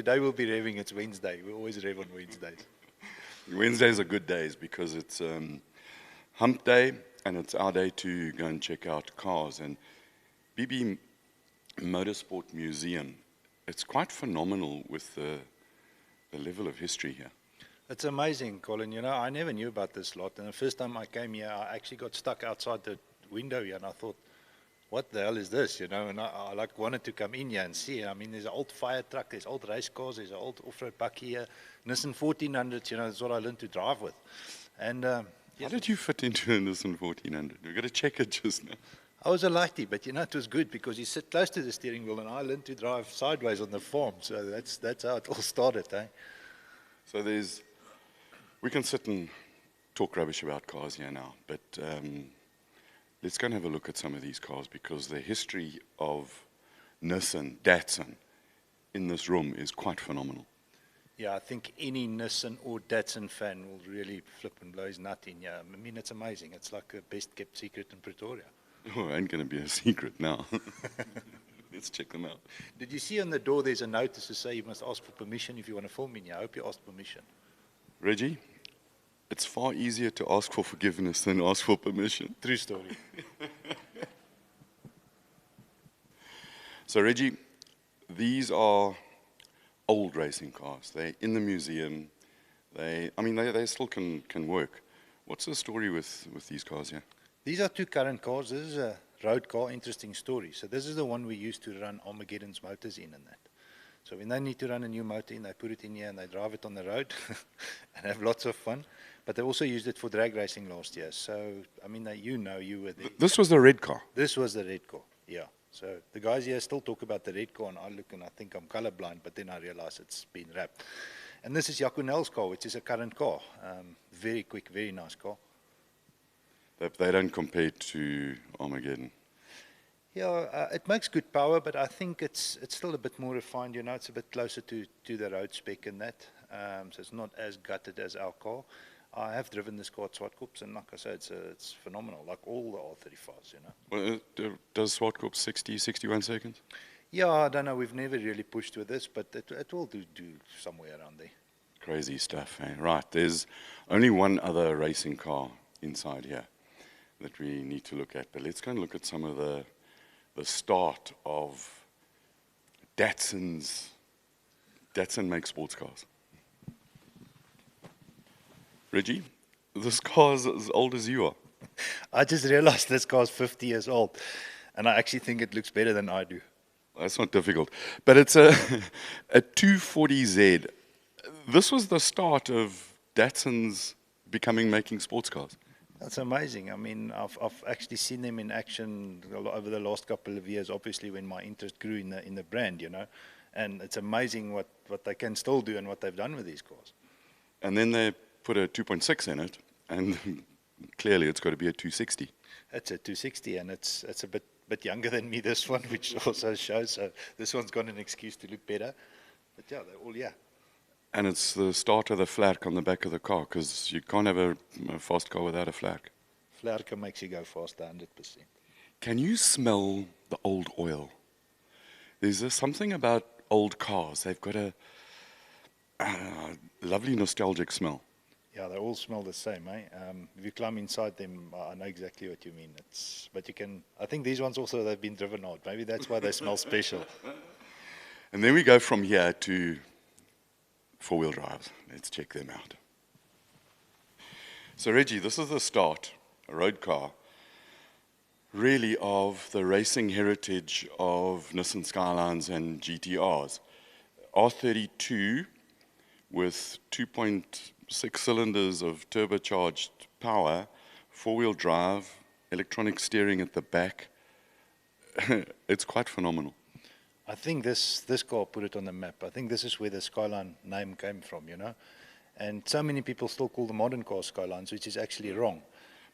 Today we'll be revving, it's Wednesday. We always rev on Wednesdays. Wednesdays are good days because it's hump day and it's our day to go and check out cars. And BB Motorsport Museum, it's quite phenomenal with the level of history here. It's amazing, Colin. You know, I never knew about this lot. And the first time I came here, I actually got stuck outside the window here and I thought, what the hell is this, you know? And I like wanted to come in here and see. I mean, there's an old fire truck, there's old race cars, there's an old off-road bucky here. Nissan 1400s, you know, that's what I learned to drive with. And How did you fit into a Nissan 1400? We've got to check it just now. I was a lighty, but you know, it was good because you sit close to the steering wheel and I learned to drive sideways on the farm. So that's how it all started, eh? So we can sit and talk rubbish about cars here now, but let's go and have a look at some of these cars because the history of Nissan, Datsun in this room is quite phenomenal. Yeah, I think any Nissan or Datsun fan will really flip and blow his nut in here. I mean, it's amazing. It's like a best kept secret in Pretoria. Oh, it ain't going to be a secret now. Let's check them out. Did you see on the door there's a notice to say you must ask for permission if you want to film in here? I hope you asked permission. Reggie, it's far easier to ask for forgiveness than ask for permission. True story. So Reggie, these are old racing cars. They're in the museum. They still can work. What's the story with these cars here? These are two current cars. This is a road car, interesting story. So this is the one we used to run Armageddon's motors in and that. So when they need to run a new motor in, they put it in here and they drive it on the road and have lots of fun. But they also used it for drag racing last year. So, I mean, you were there. This was the red car? This was the red car, yeah. So the guys here still talk about the red car and I look and I think I'm colorblind, but then I realize it's been wrapped. And this is Yakunel's car, which is a current car. Very quick, very nice car. They don't compare to Armageddon. Yeah, it makes good power, but I think it's still a bit more refined. You know, it's a bit closer to the road spec and that. So it's not as gutted as our car. I have driven this car at Swartkops, and like I said, it's phenomenal, like all the R35s, you know. Well, does Swartkops 61 seconds? Yeah, I don't know. We've never really pushed with this, but it will do somewhere around there. Crazy stuff, eh? Right, there's only one other racing car inside here that we need to look at, but let's go and look at some of the start of Datsun makes sports cars. Reggie, this car is as old as you are. I just realized this car's 50 years old, and I actually think it looks better than I do. That's not difficult, but it's a 240Z. This was the start of Datsun's making sports cars. That's amazing. I mean, I've actually seen them in action over the last couple of years, obviously when my interest grew in the brand, you know. And it's amazing what they can still do and what they've done with these cars. And then they put a 2.6 in it, and clearly it's got to be a 260. It's a 260, and it's a bit younger than me, this one, which also shows. So this one's got an excuse to look better. But yeah, they're all, yeah. And it's the start of the flark on the back of the car, because you can't have a fast car without a flark. Flark makes you go faster, 100%. Can you smell the old oil? There's something about old cars. They've got a lovely nostalgic smell. Yeah, they all smell the same, eh? If you climb inside them, I know exactly what you mean. But you can, I think these ones also, they've been driven hard. Maybe that's why they smell special. And then we go from here to four-wheel drives. Let's check them out. So Reggie, this is the start, a road car, really of the racing heritage of Nissan Skylines and GTRs. R32 with 2.6 cylinders of turbocharged power, four-wheel drive, electronic steering at the back. It's quite phenomenal. I think this car put it on the map. I think this is where the Skyline name came from, you know. And so many people still call the modern cars Skylines, which is actually wrong.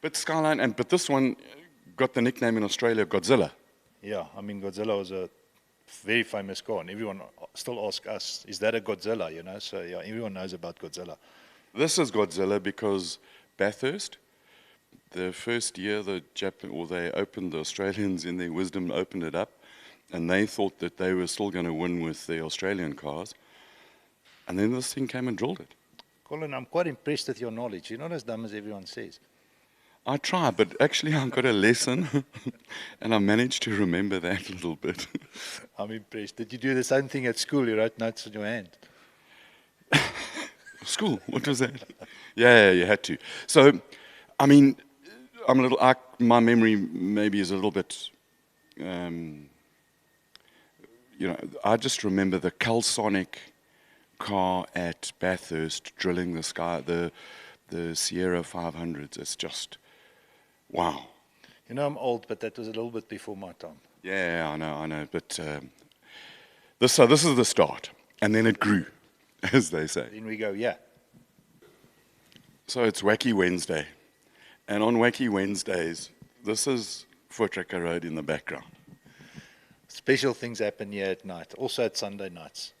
But Skyline, but this one got the nickname in Australia, Godzilla. Yeah, I mean, Godzilla was a very famous car, and everyone still asks us, is that a Godzilla, you know? So yeah, everyone knows about Godzilla. This is Godzilla because Bathurst, the first year they opened, the Australians in their wisdom opened it up, and they thought that they were still going to win with the Australian cars. And then this thing came and drilled it. Colin, I'm quite impressed with your knowledge. You're not as dumb as everyone says. I try, but actually I got a lesson and I managed to remember that a little bit. I'm impressed. Did you do the same thing at school? You wrote notes on your hand. School, what was that? Yeah, you had to. So, I mean, my memory maybe is a little bit, I just remember the Calsonic car at Bathurst drilling the Sierra 500s. It's just, wow. You know, I'm old, but that was a little bit before my time. Yeah, I know. But this is the start. And then it grew, as they say. Then we go, yeah. So it's Wacky Wednesday. And on Wacky Wednesdays, this is Voortrekker Road in the background. Special things happen here at night, also at Sunday nights.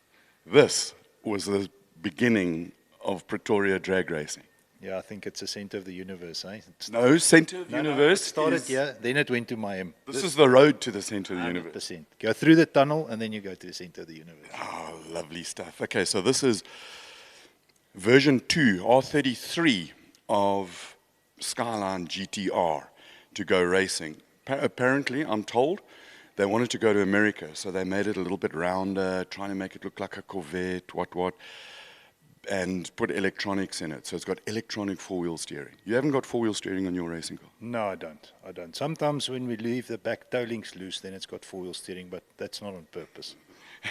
This was the beginning of Pretoria drag racing. Yeah, I think it's the center of the universe, eh? No, center of the universe. It started here, then it went to Miami. This is the road to the center of the 100%. universe. Go through the tunnel, and then you go to the center of the universe. Oh, lovely stuff. Okay, so this is version 2, R33 of Skyline GTR to go racing. Apparently, I'm told, they wanted to go to America, so they made it a little bit rounder, trying to make it look like a Corvette, what, and put electronics in it. So it's got electronic four-wheel steering. You haven't got four-wheel steering on your racing car? No, I don't. Sometimes when we leave the back toe links loose, then it's got four-wheel steering, but that's not on purpose.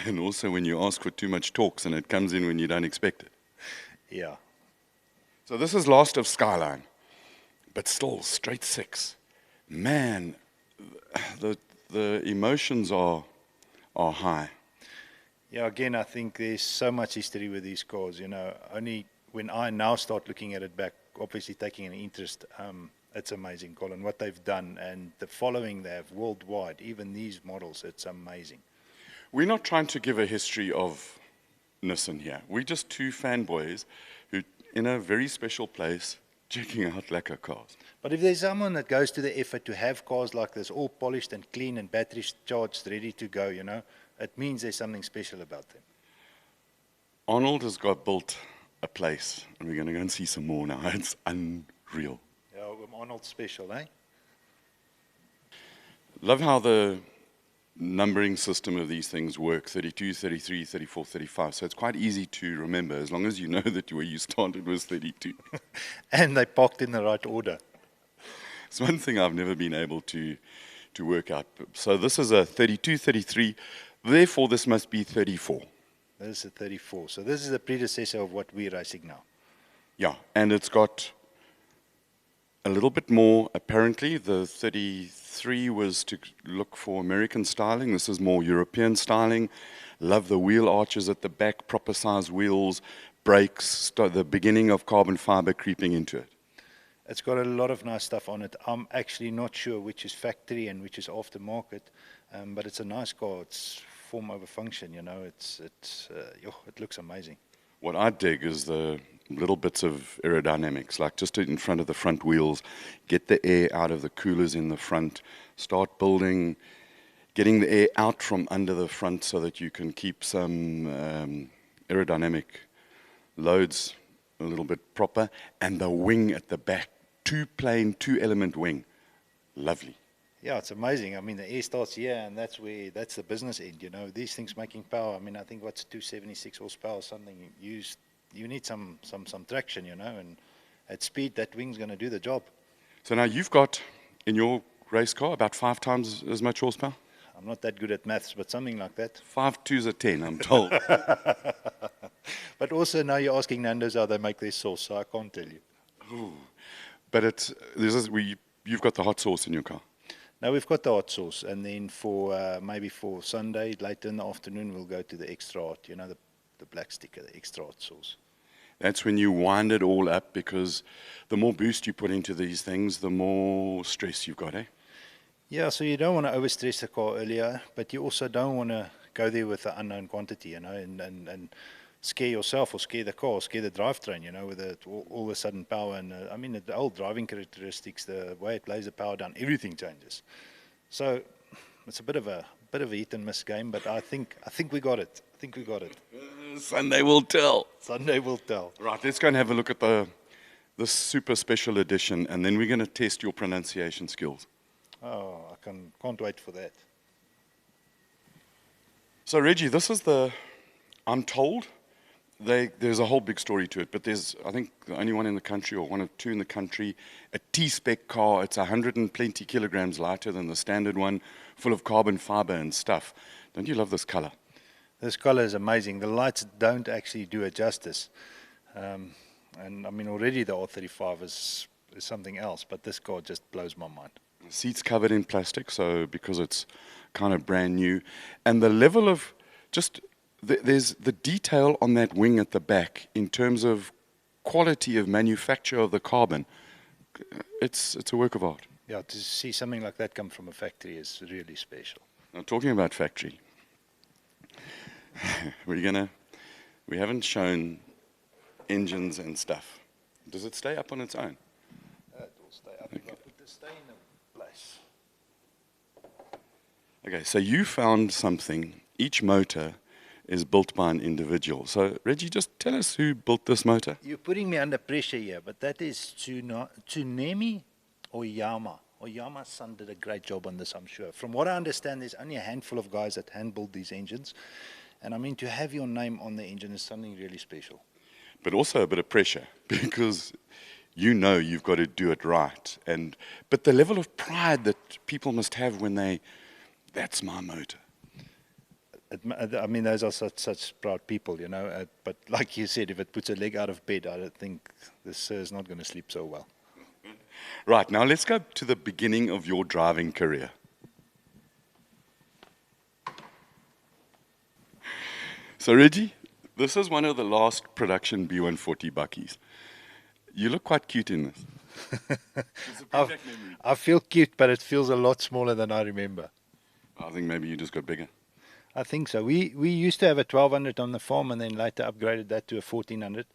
And also when you ask for too much torques and it comes in when you don't expect it. Yeah. So this is last of Skyline, but still, straight six. Man, the emotions are high. Yeah, again, I think there's so much history with these cars, you know. Only when I now start looking at it back, obviously taking an interest, it's amazing, Colin, what they've done and the following they have worldwide, even these models, it's amazing. We're not trying to give a history of Nissan here. We're just two fanboys who, in a very special place, checking out lacquer cars. But if there's someone that goes to the effort to have cars like this, all polished and clean and batteries charged, ready to go, you know, it means there's something special about them. Arnold has got built a place, and we're going to go and see some more now. It's unreal. Yeah, Arnold's special, eh? Love how the numbering system of these things work, 32, 33, 34, 35. So it's quite easy to remember, as long as you know that where you started was 32. And they parked in the right order. It's one thing I've never been able to work out. So this is a 32, 33. Therefore, this must be 34. This is a 34. So this is the predecessor of what we're racing now. Yeah, and it's got a little bit more, apparently. The 33 was to look for American styling. This is more European styling. Love the wheel arches at the back, proper size wheels, brakes, the beginning of carbon fiber creeping into it. It's got a lot of nice stuff on it. I'm actually not sure which is factory and which is aftermarket, but it's a nice car. It's form over function, you know. It looks amazing. What I dig is the little bits of aerodynamics, like just in front of the front wheels, get the air out of the coolers in the front, start building, getting the air out from under the front so that you can keep some aerodynamic loads a little bit proper, and the wing at the back, two element wing, lovely. Yeah, it's amazing. I mean, the air starts here, and that's the business end, you know. These things making power. I mean, I think what's 276 horsepower, something you need some traction, you know, and at speed, that wing's going to do the job. So now you've got, in your race car, about 5 times as much horsepower? I'm not that good at maths, but something like that. 5 2s are 10, I'm told. But also now you're asking Nando's how they make their sauce, so I can't tell you. Ooh. But you've got the hot sauce in your car. Now we've got the hot sauce, and then maybe for Sunday, later in the afternoon, we'll go to the extra hot, you know, the black sticker, the extra hot sauce. That's when you wind it all up, because the more boost you put into these things, the more stress you've got, eh? Yeah, so you don't want to overstress the car earlier, but you also don't want to go there with an unknown quantity, you know, and scare yourself or scare the car, or scare the drivetrain, you know, with all the sudden power. And I mean, the old driving characteristics, the way it lays the power down, everything changes. So it's a bit of a hit and miss game, but I think we got it. Sunday will tell. Sunday will tell. Right, let's go and have a look at the super special edition, and then we're going to test your pronunciation skills. Oh, I can't wait for that. So, Reggie, this is I'm told, there's a whole big story to it, but there's, I think, the only one in the country, or one of two in the country, a T-spec car. It's 120 kilograms lighter than the standard one, full of carbon fiber and stuff. Don't you love this color? This color is amazing. The lights don't actually do it justice. And I mean, already the R35 is something else, but this car just blows my mind. The seat's covered in plastic, so because it's kind of brand new. And the level of there's the detail on that wing at the back in terms of quality of manufacture of the carbon. It's a work of art. Yeah, to see something like that come from a factory is really special. Now, talking about factory, we haven't shown engines and stuff. Does it stay up on its own? It will stay up if I put the stay in place. Okay, so you found something. Each motor is built by an individual. So, Reggie, just tell us who built this motor. You're putting me under pressure here, but that is Tsunemi Oyama. Oyama's son did a great job on this, I'm sure. From what I understand, there's only a handful of guys that hand-build these engines. And I mean, to have your name on the engine is something really special. But also a bit of pressure, because you know you've got to do it right. But the level of pride that people must have when that's my motor. I mean, those are such proud people, you know. But like you said, if it puts a leg out of bed, I don't think this is not going to sleep so well. Right, now let's go to the beginning of your driving career. So, Reggie, this is one of the last production B140 buckies. You look quite cute in this. It's a perfect memory. I feel cute, but it feels a lot smaller than I remember. I think maybe you just got bigger. I think so. We used to have a 1200 on the farm and then later upgraded that to a 1400.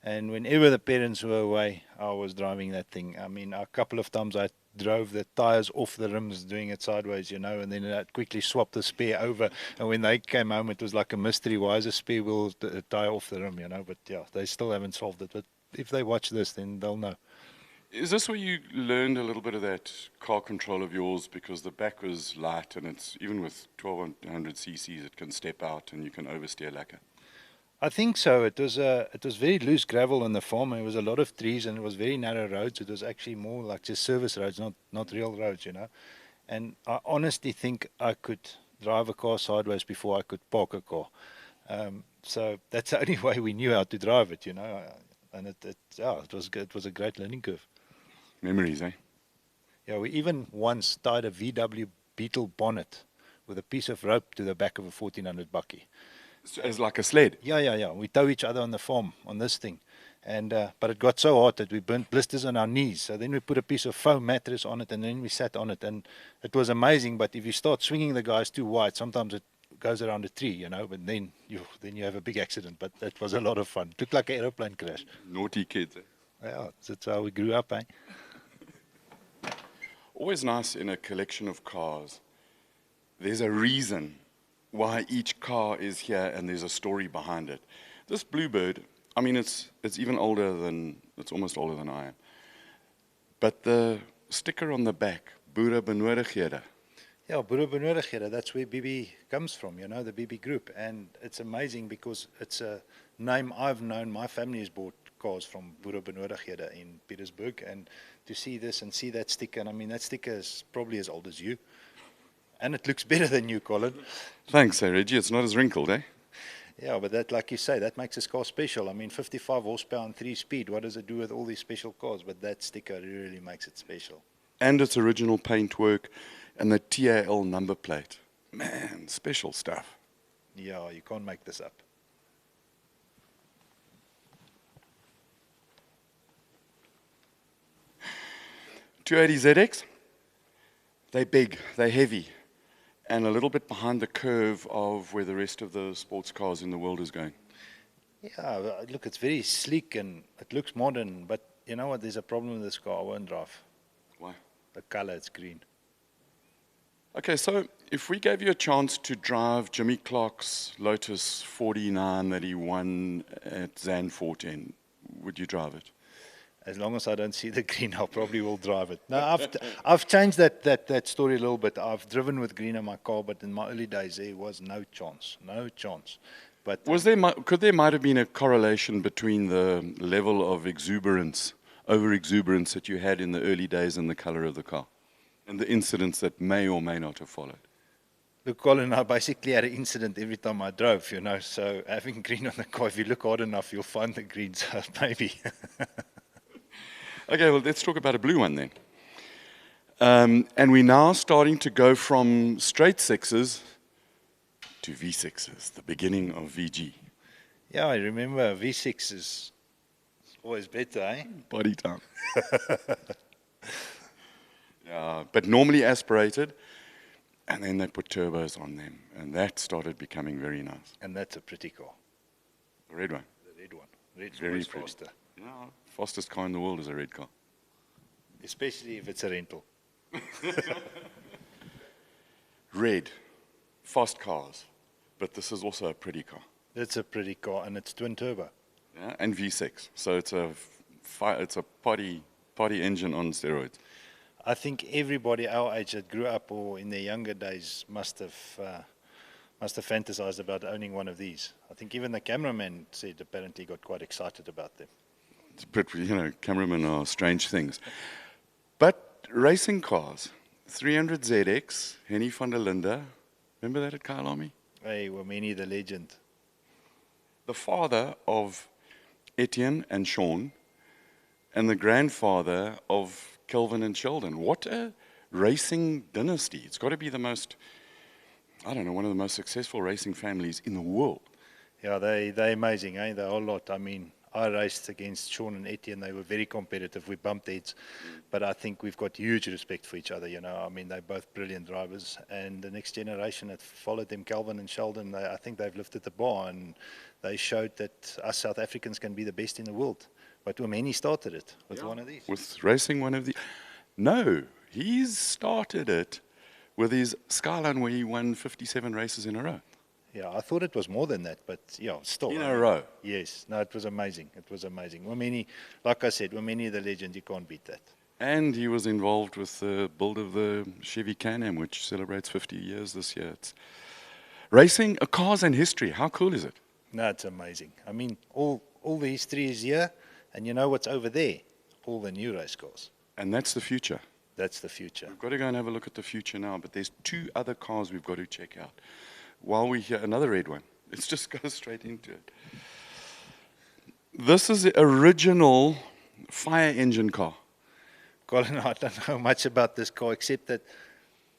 And whenever the parents were away, I was driving that thing. I mean, a couple of times I drove the tires off the rims doing it sideways, you know, and then I'd quickly swap the spare over. And when they came home, it was like a mystery. Why is a spare wheel tire off the rim, you know? But yeah, they still haven't solved it. But if they watch this, then they'll know. Is this where you learned a little bit of that car control of yours, because the back was light and it's even with 1200 cc's it can step out and you can oversteer lacquer? I think so. It was very loose gravel on the farm. There was a lot of trees and it was very narrow roads. It was actually more like just service roads, not real roads, you know. And I honestly think I could drive a car sideways before I could park a car. So that's the only way we knew how to drive it, you know. And it was good. It was a great learning curve. Memories, eh? Yeah, we even once tied a VW Beetle bonnet with a piece of rope to the back of a 1400 bucky. So as like a sled? Yeah. We tow each other on the farm on this thing. And but it got so hot that we burnt blisters on our knees. So then we put a piece of foam mattress on it and then we sat on it. And it was amazing. But if you start swinging the guys too wide, sometimes it goes around a tree, you know. But then you have a big accident. But it was a lot of fun. It looked like an aeroplane crash. Naughty kids, eh? Yeah, that's how we grew up, eh? Always nice in a collection of cars. There's a reason why each car is here and there's a story behind it. This Bluebird, I mean, it's almost older than I am. But the sticker on the back, Boere Benodigdhede. Yeah, Boere Benodigdhede, that's where BB comes from, you know, the BB group. And it's amazing because it's a name I've known. My family has bought cars from Boere Benodigdhede in Petersburg. And to see this and see that sticker, and I mean, that sticker is probably as old as you. And it looks better than you, Colin. Thanks, Reggie. It's not as wrinkled, eh? Yeah, but that, like you say, that makes this car special. I mean, 55 horsepower and 3-speed. What does it do with all these special cars? But that sticker really makes it special. And its original paintwork and the TAL number plate. Man, special stuff. Yeah, you can't make this up. ZX, they're big, they're heavy, and a little bit behind the curve of where the rest of the sports cars in the world is going. Yeah, look, it's very sleek and it looks modern, but you know what, there's a problem with this car. I won't drive. Why? The color, it's green. Okay, so if we gave you a chance to drive Jimmy Clark's Lotus 49 that he won at Zandvoort, would you drive it? As long as I don't see the green, I probably will drive it. No, I've changed that story a little bit. I've driven with green in my car, but in my early days, there was no chance. No chance. But Could there might have been a correlation between the level of exuberance, over-exuberance that you had in the early days and the color of the car, and the incidents that may or may not have followed? Look, Colin, I basically had an incident every time I drove, you know, so having green on the car, if you look hard enough, you'll find the green, so maybe. Okay, well, let's talk about a blue one then. And we're now starting to go from straight sixes to V6s, the beginning of VG. Yeah, I remember V6 is always better, eh? Body time. Yeah, but normally aspirated, and then they put turbos on them, and that started becoming very nice. And that's a pretty car. The red one. The red one. Red's Very always pretty. faster. Yeah, fastest car in the world is a red car. Especially if it's a rental. Red, fast cars, but this is also a pretty car. It's a pretty car, and it's twin turbo. Yeah, and V6, so it's a party engine on steroids. I think everybody our age that grew up or in their younger days must have fantasized about owning one of these. I think even the cameraman said apparently got quite excited about them. But, you know, cameramen are strange things. But racing cars, 300 ZX, Henny van der Linde, remember that at Kyle Army? Hey, Wameni the legend. The father of Etienne and Sean, and the grandfather of Kelvin and Sheldon. What a racing dynasty. It's got to be the most, I don't know, one of the most successful racing families in the world. Yeah, they're amazing, eh? They're a whole lot. I mean, I raced against Sean and Etienne. They were very competitive. We bumped heads. But I think we've got huge respect for each other, you know. I mean, they're both brilliant drivers. And the next generation that followed them, Kelvin and Sheldon, I think they've lifted the bar. And they showed that us South Africans can be the best in the world. But Wameni started it with one of these. With racing one of these. No, he's started it with his Skyline where he won 57 races in a row. Yeah, I thought it was more than that, but yeah, still. In a row. Yes, no, it was amazing. It was amazing. Wameni, like I said, Wameni the legend, you can't beat that. And he was involved with the build of the Chevy Can-Am, which celebrates 50 years this year. It's racing, cars and history. How cool is it? No, it's amazing. I mean, all the history is here, and you know what's over there? All the new race cars. And that's the future. That's the future. We've got to go and have a look at the future now, but there's two other cars we've got to check out. While we hear another red one, let's just go straight into it. This is the original fire engine car. Colin, I don't know much about this car except that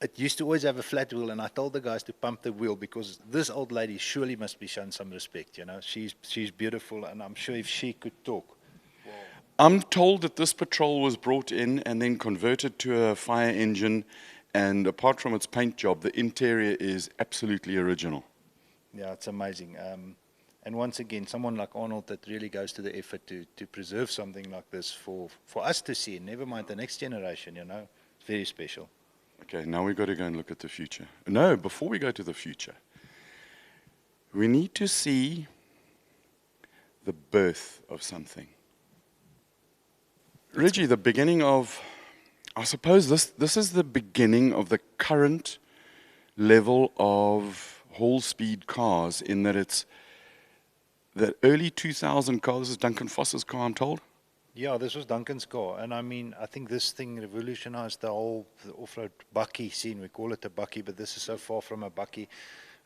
it used to always have a flat wheel, and I told the guys to pump the wheel because this old lady surely must be shown some respect, you know. She's beautiful, and I'm sure if she could talk. I'm told that this Patrol was brought in and then converted to a fire engine, and apart from its paint job, the interior is absolutely original. Yeah, it's amazing. And once again, someone like Arnold that really goes to the effort to preserve something like this for us to see, never mind the next generation, you know. It's very special. Okay, now we've got to go and look at the future. No, before we go to the future, we need to see the birth of something. Reggie, the beginning of, I suppose this is the beginning of the current level of whole-speed cars, in that it's the early 2000 car. This is Duncan Foss's car, I'm told. Yeah, this was Duncan's car, and I mean, I think this thing revolutionized the off-road bucky scene. We call it a bucky, but this is so far from a bucky.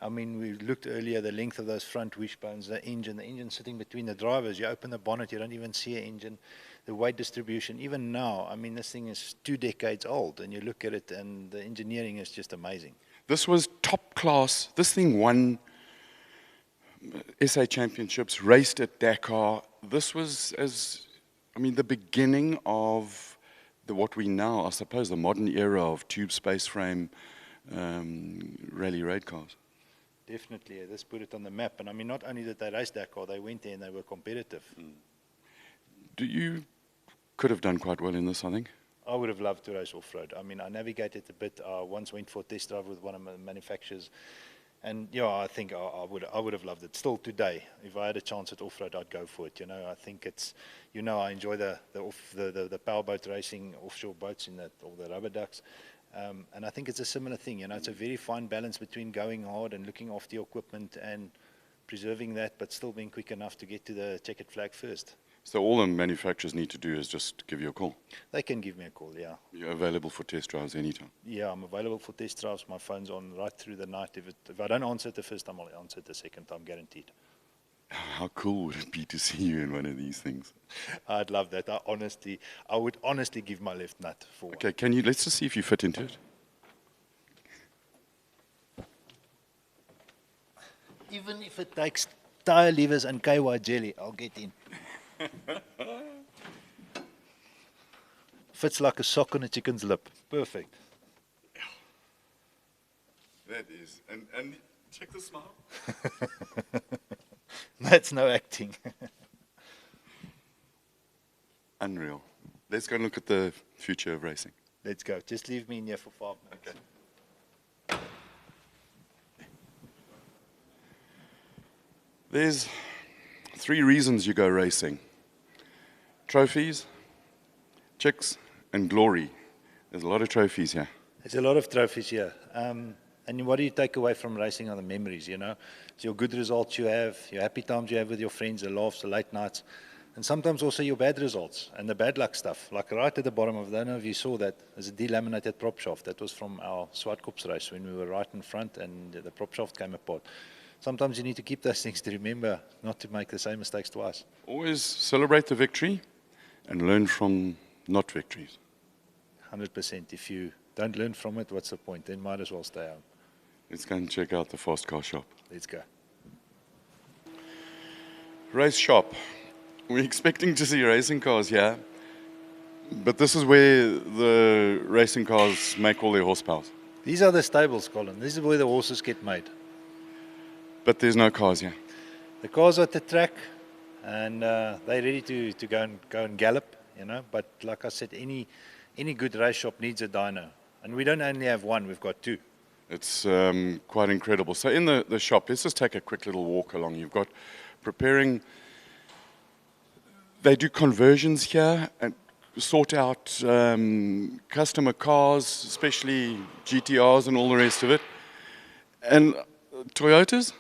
I mean, we looked earlier, the length of those front wishbones, the engine sitting between the drivers. You open the bonnet, you don't even see an engine. The weight distribution, even now, I mean, this thing is 2 decades old, and you look at it, and the engineering is just amazing. This was top class. This thing won SA championships, raced at Dakar. This was, the beginning of what we now, I suppose, the modern era of tube space frame rally raid cars. Definitely, this put it on the map. And I mean, not only did they race Dakar, they went there and they were competitive. You could have done quite well in this, I think. I would have loved to race off-road. I mean, I navigated a bit. I once went for a test drive with one of the manufacturers. And yeah, I think I would have loved it. Still today, if I had a chance at off-road, I'd go for it. You know, I think it's, you know, I enjoy the powerboat racing, offshore boats in that, or the rubber ducks. And I think it's a similar thing. You know, it's a very fine balance between going hard and looking after your equipment and preserving that, but still being quick enough to get to the checkered flag first. So all the manufacturers need to do is just give you a call. They can give me a call, yeah. You're available for test drives anytime. Yeah, I'm available for test drives. My phone's on right through the night. If I don't answer it the first time, I'll answer it the second time, guaranteed. How cool would it be to see you in one of these things? I'd love that. I would honestly give my left nut for one. Okay, let's just see if you fit into it. Even if it takes tire levers and KY jelly, I'll get in. Fits like a sock on a chicken's lip. Perfect. That is, and check the smile. That's no acting. Unreal. Let's go and look at the future of racing. Let's go. Just leave me in here for 5 minutes. Okay. There's 3 reasons you go racing: trophies, chicks, and glory. There's a lot of trophies here. There's a lot of trophies here. And what do you take away from racing are the memories, you know? It's your good results you have, your happy times you have with your friends, the laughs, the late nights, and sometimes also your bad results and the bad luck stuff. Like right at the bottom of, I don't know if you saw that, there's a delaminated prop shaft. That was from our Swartkops race when we were right in front and the prop shaft came apart. Sometimes you need to keep those things to remember not to make the same mistakes twice. Always celebrate the victory and learn from not victories. 100%. If you don't learn from it, what's the point? Then might as well stay home. Let's go and check out the fast car shop. Let's go. Race shop. We're expecting to see racing cars here, but this is where the racing cars make all their horsepower. These are the stables, Colin. This is where the horses get made. But there's no cars here. The cars are at the track, and they're ready to go and gallop, you know. But like I said, any good race shop needs a dyno, and we don't only have one; we've got 2. It's quite incredible. So in the shop, let's just take a quick little walk along. You've got preparing. They do conversions here and sort out customer cars, especially GTRs and all the rest of it, and Toyotas.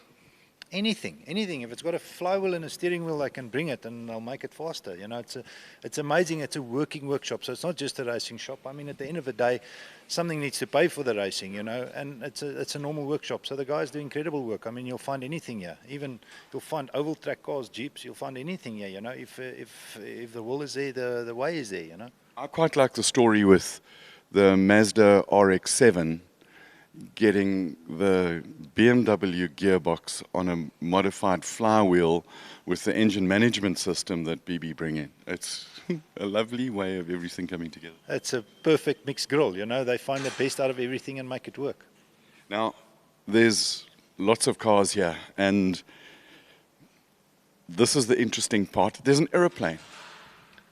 Anything. If it's got a flywheel and a steering wheel, they can bring it and they'll make it faster. You know, it's amazing. It's a working workshop, so it's not just a racing shop. I mean, at the end of the day, something needs to pay for the racing, you know, and it's a normal workshop. So the guys do incredible work. I mean, you'll find anything here. Even you'll find oval track cars, Jeeps. You'll find anything here. You know, if the will is there, the way is there. You know. I quite like the story with the Mazda RX-7. Getting the BMW gearbox on a modified flywheel with the engine management system that BB bring in. It's a lovely way of everything coming together. It's a perfect mixed grill, you know. They find the best out of everything and make it work. Now, there's lots of cars here, and this is the interesting part. There's an aeroplane.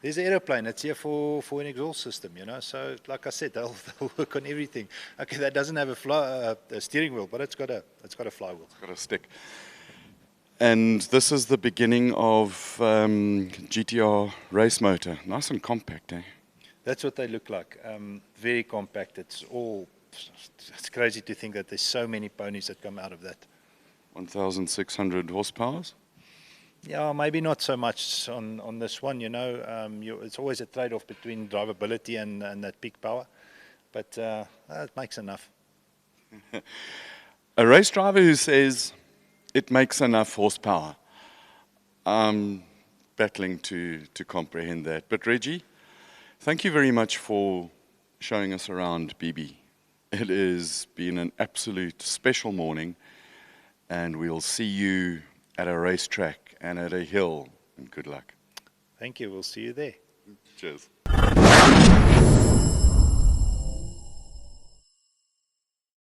There's an aeroplane. It's here for an exhaust system, you know. So, like I said, they'll work on everything. Okay, that doesn't have a steering wheel, but it's got a flywheel. It's got a stick. And this is the beginning of GTR race motor. Nice and compact, eh? That's what they look like. Very compact. It's crazy to think that there's so many ponies that come out of that. 1,600 horsepower. Yeah, maybe not so much on this one, you know. It's always a trade-off between drivability and that peak power. But it makes enough. A race driver who says it makes enough horsepower. I'm battling to comprehend that. But Reggie, thank you very much for showing us around BB. It has been an absolute special morning, and we'll see you at a racetrack and at a hill, and good luck. Thank you. We'll see you there. Cheers.